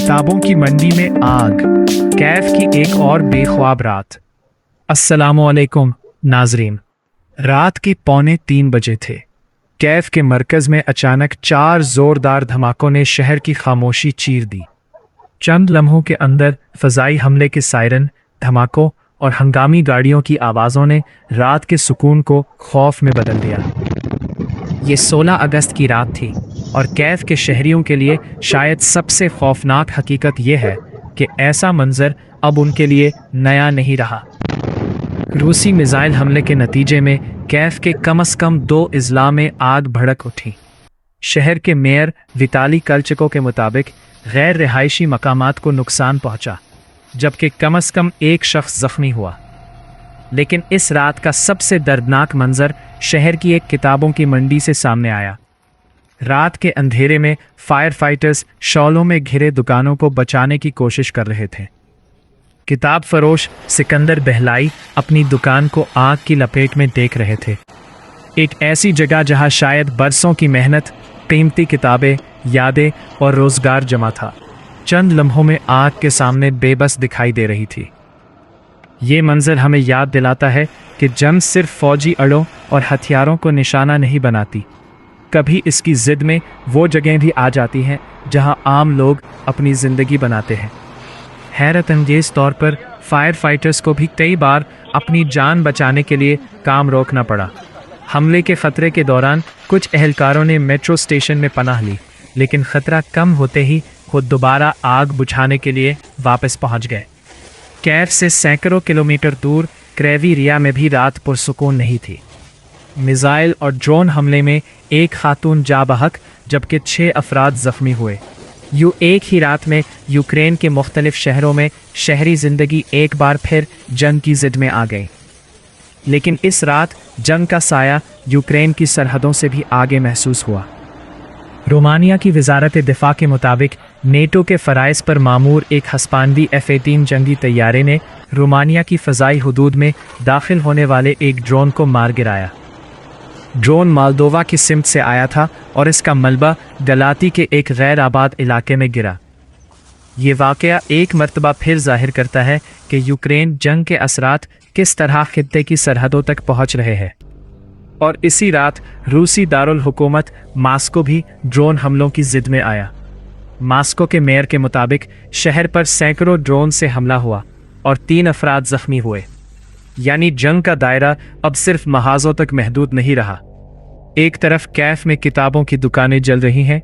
किताबों की मंडी में आग, कैफ की एक और बेख्वाब रात। अस्सलामुअलैकुम नाजरीन। रात के 2:45 बजे थे। कैफ के मरकज में अचानक 4 जोरदार धमाकों ने शहर की खामोशी चीर दी। चंद लम्हों के अंदर फजाई हमले के सायरन, धमाकों और हंगामी गाड़ियों की आवाज़ों ने रात के सुकून को खौफ में बदल दिया। ये 16 अगस्त की रात थी और कैफ के शहरियों के लिए शायद सबसे खौफनाक हकीकत यह है कि ऐसा मंजर अब उनके लिए नया नहीं रहा। रूसी मिसाइल हमले के नतीजे में कैफ के कम से कम 2 अजला में आग भड़क उठी। शहर के मेयर विताली कलचको के मुताबिक गैर रिहायशी मकामात को नुकसान पहुंचा, जबकि कम से कम 1 शख्स जख्मी हुआ। लेकिन इस रात का सबसे दर्दनाक मंजर शहर की एक किताबों की मंडी से सामने आया। रात के अंधेरे में फायर फाइटर्स शॉलों में घिरे दुकानों को बचाने की कोशिश कर रहे थे। किताब फरोश सिकंदर बहलाई अपनी दुकान को आग की लपेट में देख रहे थे। एक ऐसी जगह जहां शायद बरसों की मेहनत, कीमती किताबें, यादें और रोजगार जमा था, चंद लम्हों में आग के सामने बेबस दिखाई दे रही थी। ये मंजर हमें याद दिलाता है कि जंग सिर्फ फौजी अड़ों और हथियारों को निशाना नहीं बनाती, कभी इसकी जिद में वो जगह भी आ जाती हैं जहां आम लोग अपनी ज़िंदगी बनाते हैं। हैरत अंगेज़ तौर पर फायर फाइटर्स को भी कई बार अपनी जान बचाने के लिए काम रोकना पड़ा। हमले के ख़तरे के दौरान कुछ एहलकारों ने मेट्रो स्टेशन में पनाह ली, लेकिन ख़तरा कम होते ही खुद दोबारा आग बुझाने के लिए वापस पहुंच गए। कैफ से सैकड़ों किलोमीटर दूर क्रेविरिया में भी रात पुरसुकून नहीं थी। मिसाइल और ड्रोन हमले में एक खातून जा बहक, जबकि 6 अफराद ज़ख्मी हुए। एक ही रात में यूक्रेन के मुख्तलिफ शहरों में शहरी ज़िंदगी एक बार फिर जंग की ज़िद में आ गई। लेकिन इस रात जंग का साया यूक्रेन की सरहदों से भी आगे महसूस हुआ। रोमानिया की वजारत दिफा के मुताबिक नेटो के फ़राइज़ पर मामूर एक हस्पानवी F-18 जंगी तैयारे ने रोमानिया की फ़ज़ाई हुदूद में दाखिल होने वाले एक ड्रोन को मार गिराया। ड्रोन मालदोवा की सिमत से आया था और इसका मलबा गलाती के एक गैर आबाद इलाके में गिरा। ये वाक़या एक मरतबा फिर जाहिर करता है कि यूक्रेन जंग के असरात किस तरह खित्ते की सरहदों तक पहुँच रहे हैं। और इसी रात रूसी दारुल हुकूमत मास्को भी ड्रोन हमलों की जिद में आया। मास्को के मेयर के मुताबिक शहर पर सैकड़ों ड्रोन से हमला हुआ और 3 अफराद जख्मी हुए। यानी जंग का दायरा अब सिर्फ महाजों तक महदूद नहीं रहा। एक तरफ कैफ में किताबों की दुकानें जल रही हैं,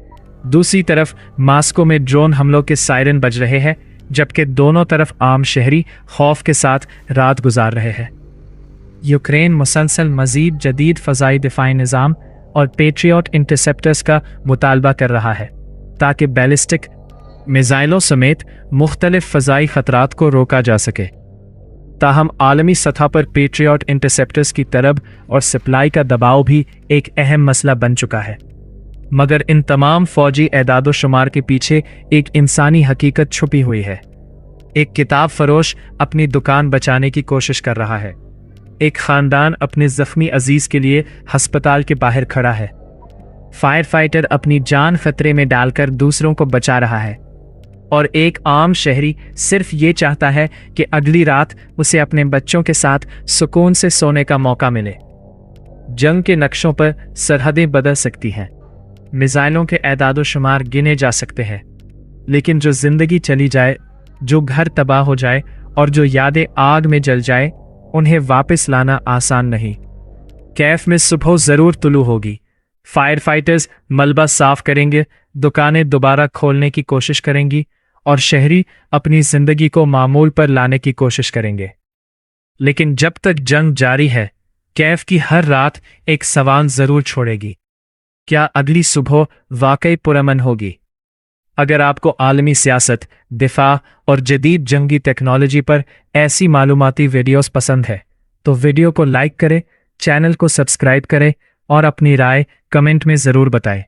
दूसरी तरफ मास्को में ड्रोन हमलों के सायरन बज रहे हैं, जबकि दोनों तरफ आम शहरी खौफ के साथ रात गुजार रहे हैं। यूक्रेन मुसलसल मज़ीद जदीद फ़ज़ाई दिफ़ाई निज़ाम और पेट्रियट इंटरसेप्टर्स का मुतालबा कर रहा है, ताकि बैलिस्टिक मिसाइलों समेत मुख्तलिफ फ़ज़ाई ख़तरात को रोका जा सके। ताहम आलमी सतह पर पेट्रियट इंटरसेप्टर्स की तरब और सप्लाई का दबाव भी एक अहम मसला बन चुका है। मगर इन तमाम फ़ौजी एदादो शुमार के पीछे एक इंसानी हकीकत छुपी हुई है। एक किताब फरोश अपनी दुकान बचाने की कोशिश कर रहा है। एक ख़ानदान अपने ज़ख्मी अजीज़ के लिए हस्पताल के बाहर खड़ा है। फायर फाइटर अपनी जान खतरे में डालकर दूसरों को बचा रहा है। और एक आम शहरी सिर्फ ये चाहता है कि अगली रात उसे अपने बच्चों के साथ सुकून से सोने का मौका मिले। जंग के नक्शों पर सरहदें बदल सकती हैं, मिसाइलों के एदादो शुमार गिने जा सकते हैं, लेकिन जो ज़िंदगी चली जाए, जो घर तबाह हो जाए और जो यादें आग में जल जाए, उन्हें वापस लाना आसान नहीं। कैफ में सुबह ज़रूर तुलू होगी। फायर फाइटर्स मलबा साफ करेंगे, दुकानें दोबारा खोलने की कोशिश करेंगी और शहरी अपनी ज़िंदगी को मामूल पर लाने की कोशिश करेंगे। लेकिन जब तक जंग जारी है, कैफ की हर रात एक सवाल ज़रूर छोड़ेगी। क्या अगली सुबह वाकई पुरअमन होगी? अगर आपको आलमी सियासत, दिफा और जदीद जंगी टेक्नोलॉजी पर ऐसी मालूमाती वीडियोस पसंद है तो वीडियो को लाइक करें, चैनल को सब्सक्राइब करें और अपनी राय कमेंट में ज़रूर बताएं।